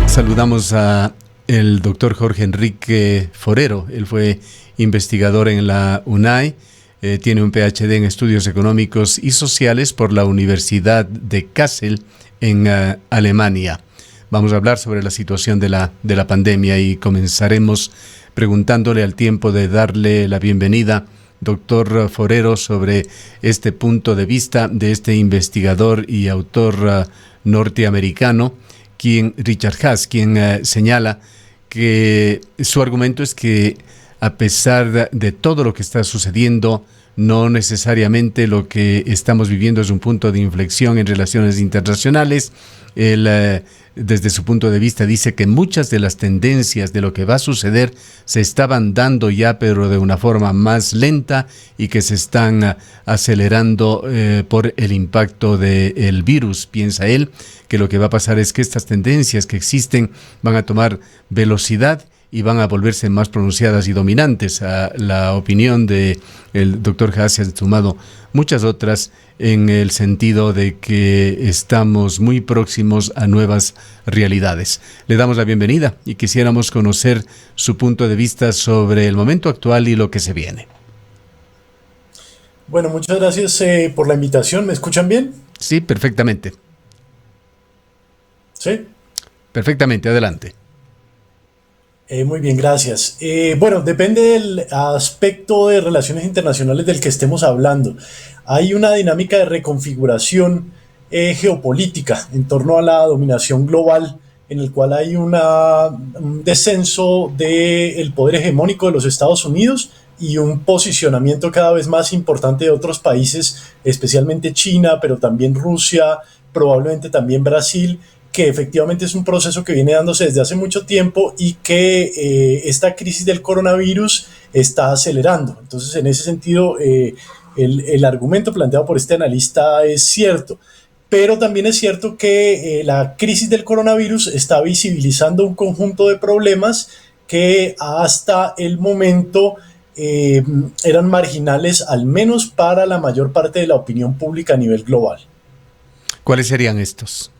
Saludamos a el doctor Jorge Enrique Forero. Él fue investigador en la UNAI, tiene un PhD en Estudios Económicos y Sociales por la Universidad de Kassel en Alemania. Vamos a hablar sobre la situación de la pandemia y comenzaremos preguntándole, al tiempo de darle la bienvenida, doctor Forero, sobre este punto de vista de este investigador y autor norteamericano, Richard Haass, quien señala que su argumento es que, a pesar de todo lo que está sucediendo, no necesariamente lo que estamos viviendo es un punto de inflexión en relaciones internacionales. Él, desde su punto de vista, dice que muchas de las tendencias de lo que va a suceder se estaban dando ya, pero de una forma más lenta, y que se están acelerando por el impacto del virus. Piensa él que lo que va a pasar es que estas tendencias que existen van a tomar velocidad y van a volverse más pronunciadas y dominantes. A la opinión del doctor Haass se han sumado muchas otras, en el sentido de que estamos muy próximos a nuevas realidades. Le damos la bienvenida y quisiéramos conocer su punto de vista sobre el momento actual y lo que se viene. Bueno, muchas gracias por la invitación. ¿Me escuchan bien? Sí, perfectamente. ¿Sí? Perfectamente, adelante. Muy bien, gracias. Bueno, depende del aspecto de relaciones internacionales del que estemos hablando. Hay una dinámica de reconfiguración geopolítica en torno a la dominación global, en el cual hay un descenso del poder hegemónico de los Estados Unidos y un posicionamiento cada vez más importante de otros países, especialmente China, pero también Rusia, probablemente también Brasil, que efectivamente es un proceso que viene dándose desde hace mucho tiempo y que esta crisis del coronavirus está acelerando. Entonces, en ese sentido, el argumento planteado por este analista es cierto, pero también es cierto que la crisis del coronavirus está visibilizando un conjunto de problemas que hasta el momento eran marginales, al menos para la mayor parte de la opinión pública a nivel global. ¿Cuáles serían estos?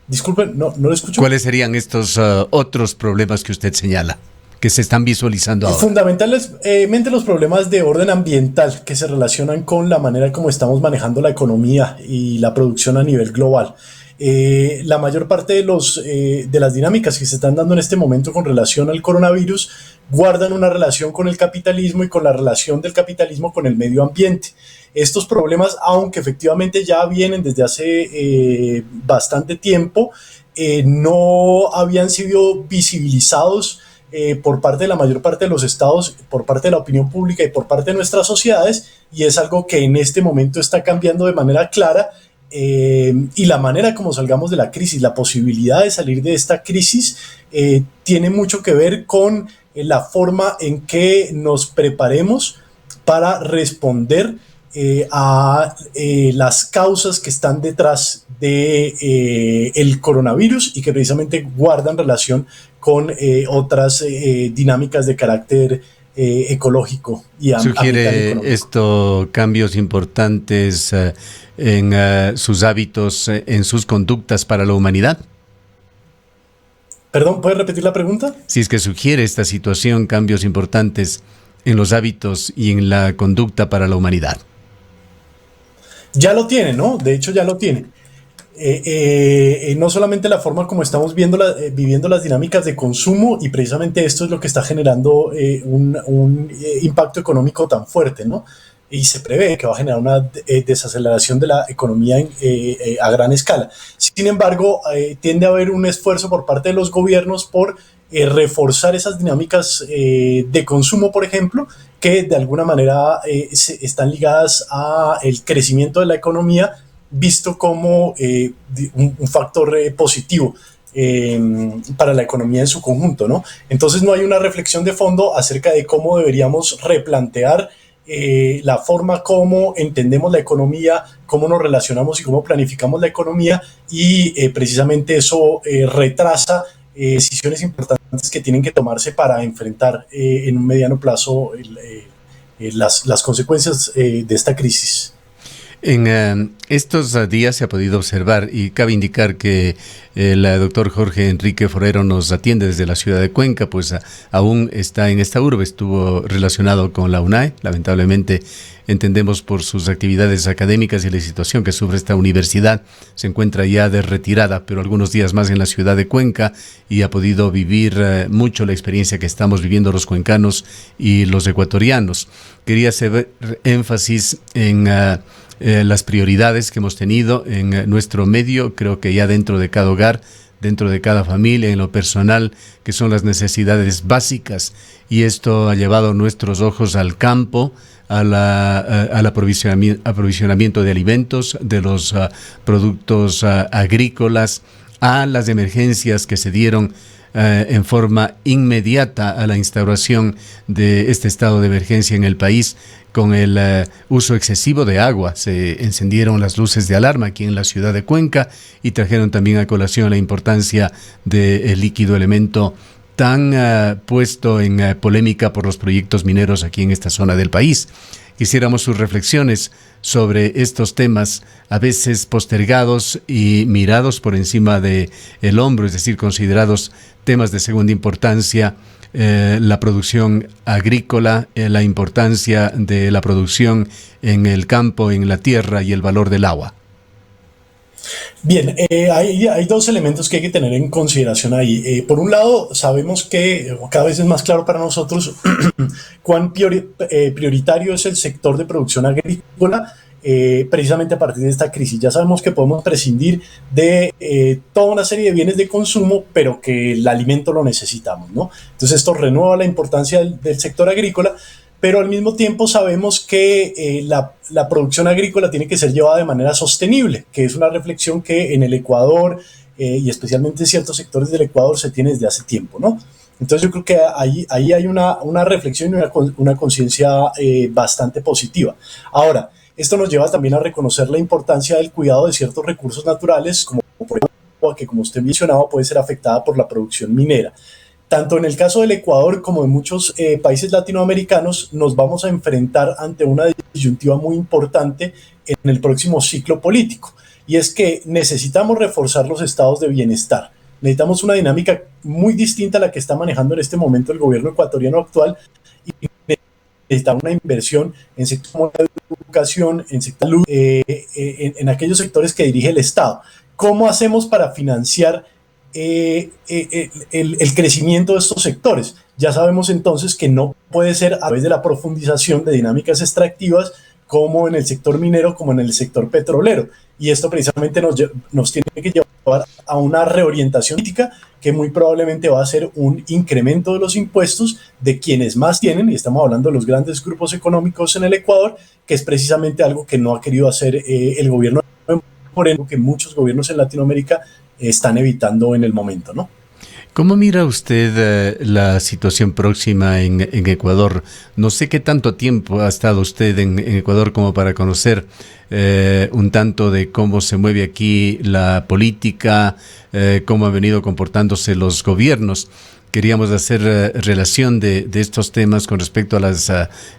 Disculpen, no lo escucho. ¿Cuáles serían estos otros problemas que usted señala, que se están visualizando ahora? Fundamentalmente los problemas de orden ambiental que se relacionan con la manera como estamos manejando la economía y la producción a nivel global. La mayor parte de las dinámicas que se están dando en este momento con relación al coronavirus guardan una relación con el capitalismo y con la relación del capitalismo con el medio ambiente. Estos problemas, aunque efectivamente ya vienen desde hace bastante tiempo, no habían sido visibilizados por parte de la mayor parte de los estados, por parte de la opinión pública y por parte de nuestras sociedades, y es algo que en este momento está cambiando de manera clara. Y la manera como salgamos de la crisis, la posibilidad de salir de esta crisis, tiene mucho que ver con la forma en que nos preparemos para responder a las causas que están detrás de el coronavirus y que precisamente guardan relación con otras dinámicas de carácter ecológico y ¿Sugiere esto cambios importantes en sus hábitos, en sus conductas para la humanidad? Perdón, ¿puedes repetir la pregunta? Si es que sugiere esta situación cambios importantes en los hábitos y en la conducta para la humanidad. Ya lo tiene, ¿no? De hecho, ya lo tiene. No solamente la forma como estamos viviendo las dinámicas de consumo, y precisamente esto es lo que está generando un impacto económico tan fuerte, ¿no? Y se prevé que va a generar una desaceleración de la economía a gran escala. Sin embargo, tiende a haber un esfuerzo por parte de los gobiernos por reforzar esas dinámicas de consumo, por ejemplo, que de alguna manera están ligadas al crecimiento de la economía, visto como un factor positivo para la economía en su conjunto, ¿no? Entonces no hay una reflexión de fondo acerca de cómo deberíamos replantear la forma como entendemos la economía, cómo nos relacionamos y cómo planificamos la economía, y precisamente eso retrasa decisiones importantes que tienen que tomarse para enfrentar en un mediano plazo las consecuencias de esta crisis. En estos días se ha podido observar y cabe indicar que el doctor Jorge Enrique Forero nos atiende desde la ciudad de Cuenca, pues aún está en esta urbe, estuvo relacionado con la UNAI, lamentablemente entendemos por sus actividades académicas y la situación que sufre esta universidad, se encuentra ya de retirada, pero algunos días más en la ciudad de Cuenca y ha podido vivir mucho la experiencia que estamos viviendo los cuencanos y los ecuatorianos. Quería hacer énfasis en las prioridades que hemos tenido en nuestro medio, creo que ya dentro de cada hogar, dentro de cada familia, en lo personal, que son las necesidades básicas, y esto ha llevado nuestros ojos al campo, al aprovisionamiento de alimentos, de los productos agrícolas, a las emergencias que se dieron en forma inmediata a la instauración de este estado de emergencia en el país con el uso excesivo de agua. Se encendieron las luces de alarma aquí en la ciudad de Cuenca y trajeron también a colación la importancia del líquido elemento tan puesto en polémica por los proyectos mineros aquí en esta zona del país. Quisiéramos sus reflexiones sobre estos temas, a veces postergados y mirados por encima del hombro, es decir, considerados temas de segunda importancia, la producción agrícola, la importancia de la producción en el campo, en la tierra y el valor del agua. Bien, hay dos elementos que hay que tener en consideración ahí. Por un lado, sabemos que cada vez es más claro para nosotros cuán prioritario es el sector de producción agrícola, precisamente a partir de esta crisis. Ya sabemos que podemos prescindir de toda una serie de bienes de consumo, pero que el alimento lo necesitamos, ¿no? Entonces esto renueva la importancia del sector agrícola, pero al mismo tiempo sabemos que la producción agrícola tiene que ser llevada de manera sostenible, que es una reflexión que en el Ecuador y especialmente en ciertos sectores del Ecuador se tiene desde hace tiempo, ¿no? Entonces yo creo que ahí hay una reflexión y una conciencia bastante positiva. Ahora, esto nos lleva también a reconocer la importancia del cuidado de ciertos recursos naturales, como por ejemplo, agua, que como usted mencionaba puede ser afectada por la producción minera. Tanto en el caso del Ecuador como en muchos países latinoamericanos nos vamos a enfrentar ante una disyuntiva muy importante en el próximo ciclo político, y es que necesitamos reforzar los estados de bienestar. Necesitamos una dinámica muy distinta a la que está manejando en este momento el gobierno ecuatoriano actual, y necesitamos una inversión en sectores como la educación, en sector salud, en aquellos sectores que dirige el Estado. ¿Cómo hacemos para financiar el crecimiento de estos sectores? Ya sabemos entonces que no puede ser a través de la profundización de dinámicas extractivas como en el sector minero, como en el sector petrolero, y esto precisamente nos tiene que llevar a una reorientación política que muy probablemente va a ser un incremento de los impuestos de quienes más tienen, y estamos hablando de los grandes grupos económicos en el Ecuador, que es precisamente algo que no ha querido hacer el gobierno, por ejemplo, que muchos gobiernos en Latinoamérica están evitando en el momento, ¿no? ¿Cómo mira usted la situación próxima en Ecuador? No sé qué tanto tiempo ha estado usted en Ecuador como para conocer un tanto de cómo se mueve aquí la política, cómo han venido comportándose los gobiernos. Queríamos hacer relación de estos temas con respecto a las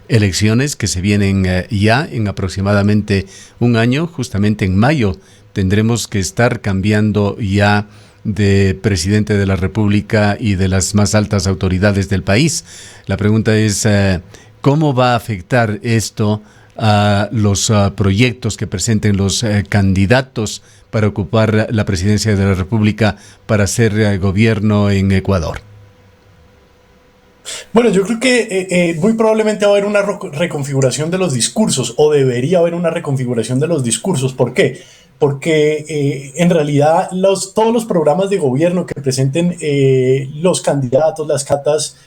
elecciones que se vienen ya en aproximadamente un año. Justamente en mayo tendremos que estar cambiando ya de presidente de la República y de las más altas autoridades del país. La pregunta es, ¿cómo va a afectar esto a los proyectos que presenten los candidatos para ocupar la presidencia de la República para hacer gobierno en Ecuador? Bueno, yo creo que muy probablemente va a haber una reconfiguración de los discursos, o debería haber una reconfiguración de los discursos. ¿Por qué? Porque en realidad todos los programas de gobierno que presenten los candidatos, las catas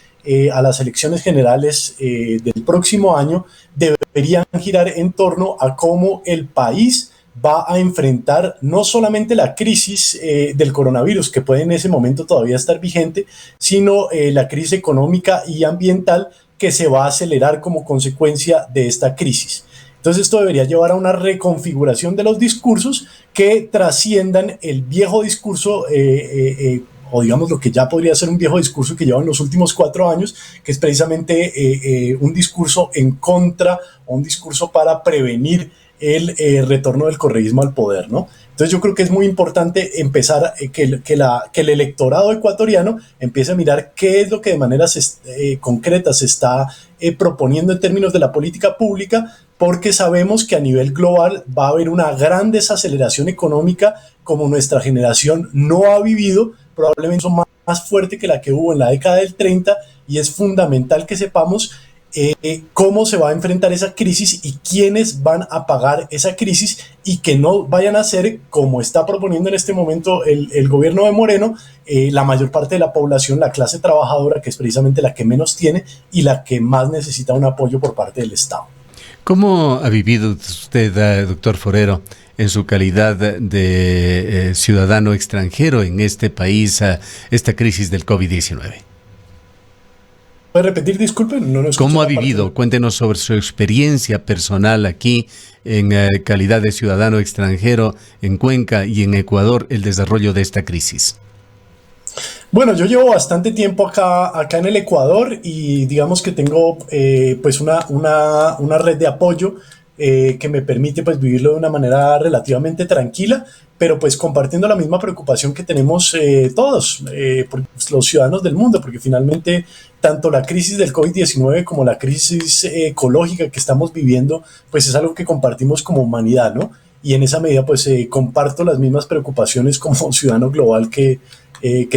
a las elecciones generales del próximo año, deberían girar en torno a cómo el país va a enfrentar no solamente la crisis del coronavirus, que puede en ese momento todavía estar vigente, sino la crisis económica y ambiental que se va a acelerar como consecuencia de esta crisis. Entonces esto debería llevar a una reconfiguración de los discursos que trasciendan el viejo discurso, o digamos lo que ya podría ser un viejo discurso que lleva en los últimos 4 años, que es precisamente un discurso en contra, o un discurso para prevenir el retorno del correísmo al poder, ¿no? Entonces yo creo que es muy importante empezar, que el electorado ecuatoriano empiece a mirar qué es lo que de manera concreta se está proponiendo en términos de la política pública, porque sabemos que a nivel global va a haber una gran desaceleración económica como nuestra generación no ha vivido, probablemente más fuerte que la que hubo en la década del 30, y es fundamental que sepamos cómo se va a enfrentar esa crisis y quiénes van a pagar esa crisis, y que no vayan a ser, como está proponiendo en este momento el gobierno de Moreno, la mayor parte de la población, la clase trabajadora, que es precisamente la que menos tiene y la que más necesita un apoyo por parte del Estado. ¿Cómo ha vivido usted, doctor Forero, en su calidad de ciudadano extranjero en este país, esta crisis del COVID-19? ¿Puede repetir, disculpen? No ¿Cómo ha vivido? Cuéntenos sobre su experiencia personal aquí en calidad de ciudadano extranjero en Cuenca y en Ecuador, el desarrollo de esta crisis. Bueno, yo llevo bastante tiempo acá en el Ecuador, y digamos que tengo pues una red de apoyo que me permite pues vivirlo de una manera relativamente tranquila, pero pues compartiendo la misma preocupación que tenemos todos, los ciudadanos del mundo, porque finalmente tanto la crisis del COVID-19 como la crisis ecológica que estamos viviendo, pues es algo que compartimos como humanidad, ¿no? Y en esa medida pues comparto las mismas preocupaciones como ciudadano global que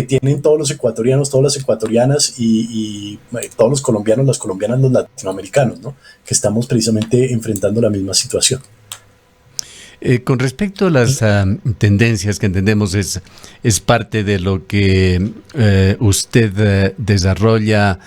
tienen todos los ecuatorianos, todas las ecuatorianas y todos los colombianos, las colombianas, los latinoamericanos, ¿no? Que estamos precisamente enfrentando la misma situación. Con respecto a las tendencias que entendemos es parte de lo que usted desarrolla,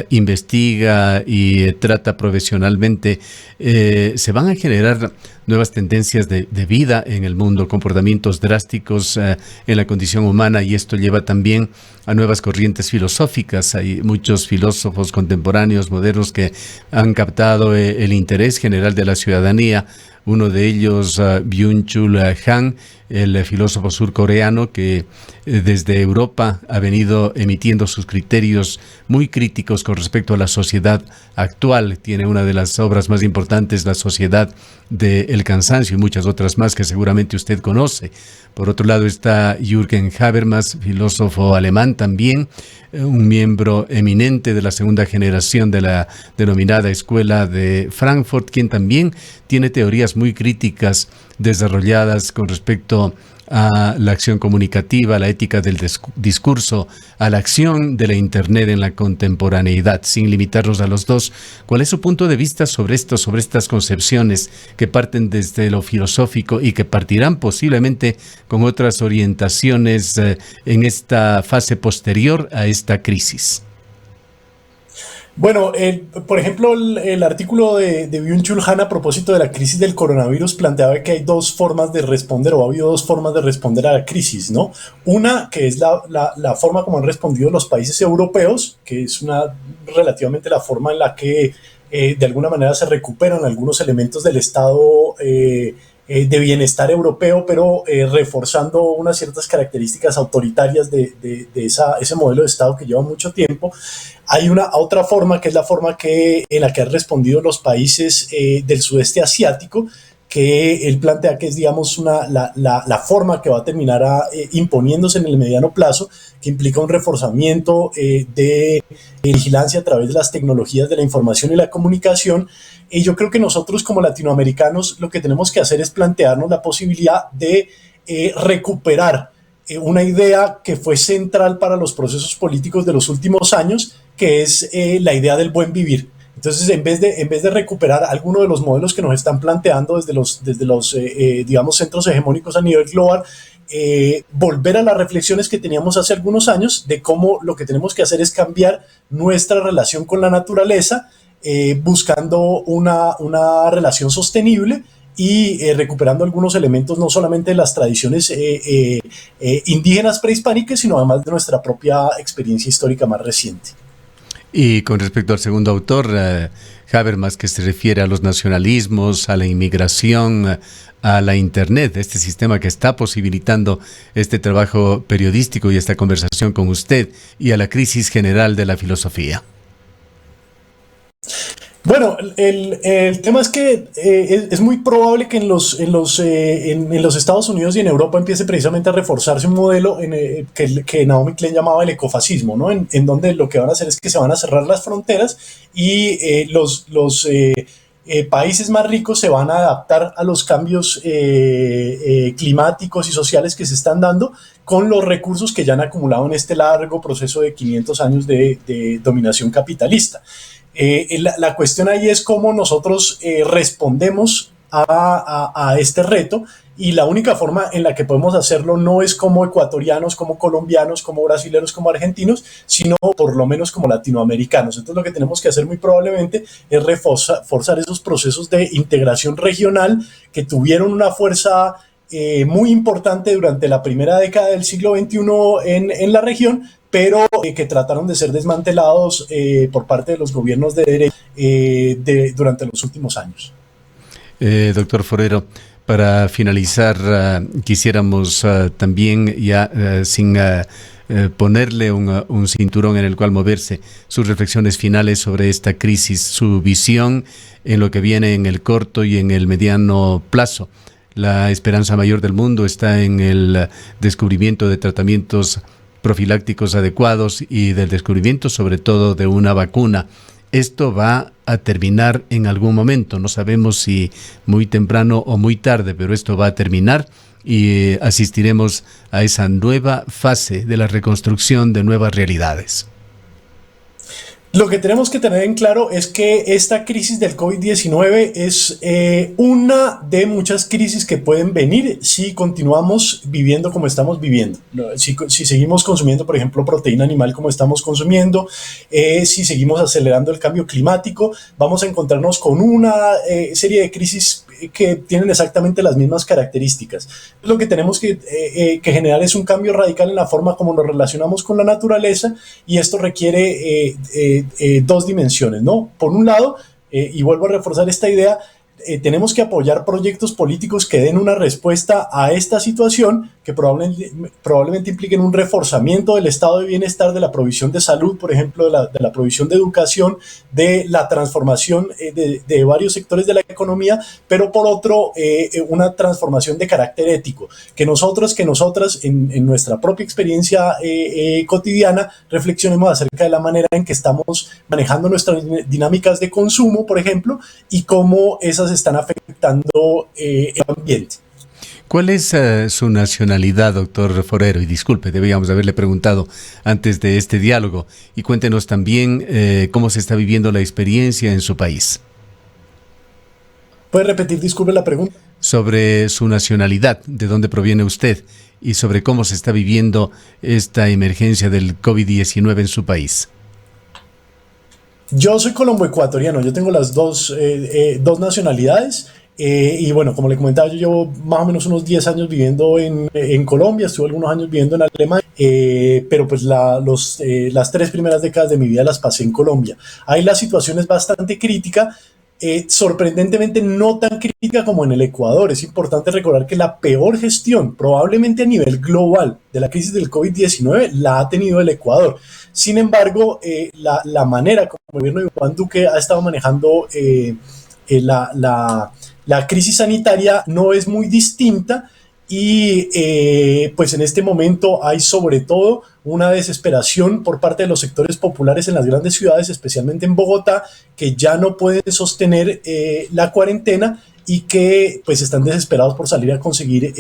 investiga y trata profesionalmente, se van a generar nuevas tendencias de vida en el mundo, comportamientos drásticos en la condición humana, y esto lleva también a nuevas corrientes filosóficas. Hay muchos filósofos contemporáneos, modernos, que han captado el interés general de la ciudadanía. Uno de ellos, Byung-Chul Han, el filósofo surcoreano que desde Europa ha venido emitiendo sus criterios muy críticos con respecto a la sociedad actual. Tiene una de las obras más importantes, La Sociedad del Cansancio, y muchas otras más que seguramente usted conoce. Por otro lado está Jürgen Habermas, filósofo alemán también, un miembro eminente de la segunda generación de la denominada Escuela de Frankfurt, quien también tiene teorías muy críticas desarrolladas con respecto a la acción comunicativa, a la ética del discurso, a la acción de la Internet en la contemporaneidad. Sin limitarnos a los dos, ¿cuál es su punto de vista sobre esto, sobre estas concepciones que parten desde lo filosófico y que partirán posiblemente con otras orientaciones en esta fase posterior a esta crisis? Bueno, por ejemplo, el artículo de Byung-Chul Han a propósito de la crisis del coronavirus planteaba que hay dos formas de responder, o ha habido dos formas de responder a la crisis, ¿no? Una, que es la forma como han respondido los países europeos, que es relativamente la forma en la que de alguna manera se recuperan algunos elementos del Estado de bienestar europeo, pero reforzando unas ciertas características autoritarias de ese modelo de Estado que lleva mucho tiempo. Hay otra forma, que es la forma en la que han respondido los países del sudeste asiático, que él plantea que es, digamos, la forma que va a terminar imponiéndose en el mediano plazo, que implica un reforzamiento de vigilancia a través de las tecnologías de la información y la comunicación. Y yo creo que nosotros como latinoamericanos lo que tenemos que hacer es plantearnos la posibilidad de recuperar una idea que fue central para los procesos políticos de los últimos años, que es la idea del buen vivir. Entonces, en vez de recuperar alguno de los modelos que nos están planteando desde los digamos, centros hegemónicos a nivel global, volver a las reflexiones que teníamos hace algunos años de cómo lo que tenemos que hacer es cambiar nuestra relación con la naturaleza, buscando una relación sostenible y recuperando algunos elementos no solamente de las tradiciones indígenas prehispánicas, sino además de nuestra propia experiencia histórica más reciente. Y con respecto al segundo autor, Habermas, que se refiere a los nacionalismos, a la inmigración, a la Internet, este sistema que está posibilitando este trabajo periodístico y esta conversación con usted, y a la crisis general de la filosofía. Bueno, el tema es que es muy probable que en los Estados Unidos y en Europa empiece precisamente a reforzarse un modelo que Naomi Klein llamaba el ecofascismo, ¿no? En donde lo que van a hacer es que se van a cerrar las fronteras y países más ricos se van a adaptar a los cambios climáticos y sociales que se están dando con los recursos que ya han acumulado en este largo proceso de 500 años de dominación capitalista. La cuestión ahí es cómo nosotros respondemos a este reto, y la única forma en la que podemos hacerlo no es como ecuatorianos, como colombianos, como brasileños, como argentinos, sino por lo menos como latinoamericanos. Entonces lo que tenemos que hacer muy probablemente es reforzar esos procesos de integración regional que tuvieron una fuerza muy importante durante la primera década del siglo XXI en la región, pero que trataron de ser desmantelados por parte de los gobiernos de derecha durante los últimos años. Doctor Forero, para finalizar, quisiéramos también, ya sin ponerle un cinturón en el cual moverse, sus reflexiones finales sobre esta crisis, su visión en lo que viene en el corto y en el mediano plazo. La esperanza mayor del mundo está en el descubrimiento de tratamientos profilácticos adecuados y del descubrimiento sobre todo de una vacuna. Esto va a terminar en algún momento, no sabemos si muy temprano o muy tarde, pero esto va a terminar y asistiremos a esa nueva fase de la reconstrucción de nuevas realidades. Lo que tenemos que tener en claro es que esta crisis del COVID-19 es una de muchas crisis que pueden venir si continuamos viviendo como estamos viviendo. Si seguimos consumiendo, por ejemplo, proteína animal como estamos consumiendo, si seguimos acelerando el cambio climático, vamos a encontrarnos con una serie de crisis que tienen exactamente las mismas características. Lo que tenemos que generar es un cambio radical en la forma como nos relacionamos con la naturaleza, y esto requiere dos dimensiones, ¿no? Por un lado, y vuelvo a reforzar esta idea, tenemos que apoyar proyectos políticos que den una respuesta a esta situación, que probablemente impliquen un reforzamiento del estado de bienestar, de la provisión de salud, por ejemplo, de la provisión de educación, de la transformación de varios sectores de la economía, pero por otro, una transformación de carácter ético, que nosotras en nuestra propia experiencia cotidiana reflexionemos acerca de la manera en que estamos manejando nuestras dinámicas de consumo, por ejemplo, y cómo esas están afectando el ambiente. ¿Cuál es su nacionalidad, doctor Forero? Y disculpe, debíamos haberle preguntado antes de este diálogo. Y cuéntenos también cómo se está viviendo la experiencia en su país. ¿Puede repetir, disculpe, la pregunta? Sobre su nacionalidad, de dónde proviene usted, y sobre cómo se está viviendo esta emergencia del COVID-19 en su país. Yo soy colombo-ecuatoriano, yo tengo las dos nacionalidades, y bueno, como le comentaba, yo llevo más o menos unos 10 años viviendo en Colombia, estuve algunos años viviendo en Alemania, pero pues las 3 primeras décadas de mi vida las pasé en Colombia. Ahí la situación es bastante crítica, sorprendentemente no tan crítica como en el Ecuador. Es importante recordar que la peor gestión, probablemente a nivel global, de la crisis del COVID-19 la ha tenido el Ecuador. Sin embargo, la manera como el gobierno de Iván Duque ha estado manejando la crisis sanitaria no es muy distinta, y pues en este momento hay sobre todo una desesperación por parte de los sectores populares en las grandes ciudades, especialmente en Bogotá, que ya no pueden sostener la cuarentena y que pues están desesperados por salir a conseguir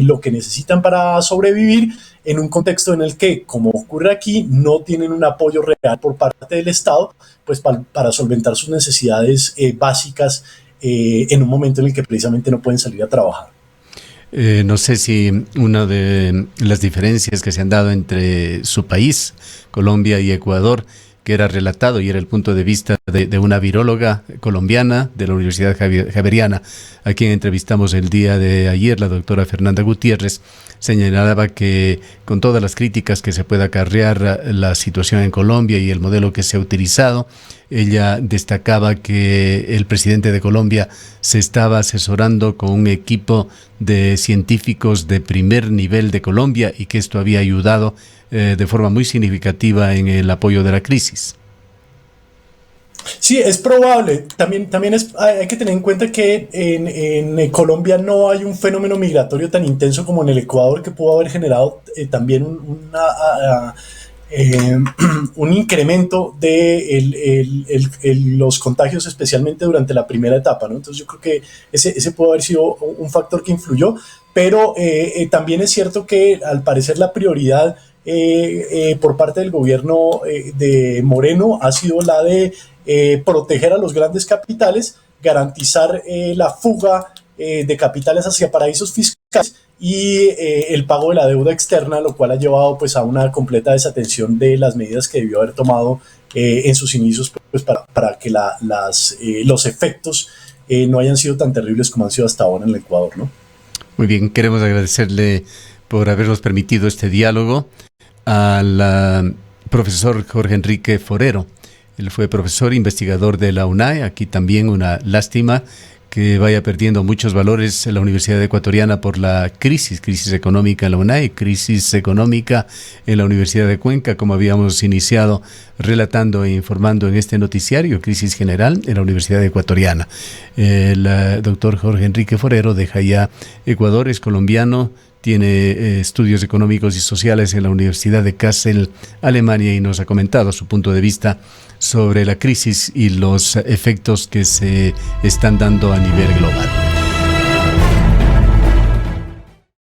lo que necesitan para sobrevivir, en un contexto en el que, como ocurre aquí, no tienen un apoyo real por parte del Estado pues para solventar sus necesidades básicas en un momento en el que precisamente no pueden salir a trabajar. No sé si una de las diferencias que se han dado entre su país, Colombia y Ecuador, que era relatado y era el punto de vista de una viróloga colombiana de la Universidad Javeriana, a quien entrevistamos el día de ayer, la doctora Fernanda Gutiérrez, señalaba que con todas las críticas que se pueda acarrear la situación en Colombia y el modelo que se ha utilizado, ella destacaba que el presidente de Colombia se estaba asesorando con un equipo de científicos de primer nivel de Colombia y que esto había ayudado de forma muy significativa en el apoyo de la crisis. Sí, es probable. También hay que tener en cuenta que en Colombia no hay un fenómeno migratorio tan intenso como en el Ecuador, que pudo haber generado también eh, un incremento de los contagios, especialmente durante la primera etapa, ¿no? Entonces yo creo que ese pudo haber sido un factor que influyó, pero también es cierto que al parecer la prioridad por parte del gobierno de Moreno ha sido la de proteger a los grandes capitales, garantizar la fuga de capitales hacia paraísos fiscales y el pago de la deuda externa, lo cual ha llevado pues a una completa desatención de las medidas que debió haber tomado en sus inicios, pues para que los efectos no hayan sido tan terribles como han sido hasta ahora en el Ecuador, ¿no? Muy bien, queremos agradecerle por habernos permitido este diálogo al profesor Jorge Enrique Forero. Él fue profesor investigador de la UNAI. Aquí también una lástima que vaya perdiendo muchos valores en la Universidad Ecuatoriana por la crisis económica en la UNAI, crisis económica en la Universidad de Cuenca, como habíamos iniciado relatando e informando en este noticiario, crisis general en la Universidad Ecuatoriana. El doctor Jorge Enrique Forero deja ya Ecuador, es colombiano, tiene estudios económicos y sociales en la Universidad de Kassel, Alemania, y nos ha comentado su punto de vista sobre la crisis y los efectos que se están dando a nivel global.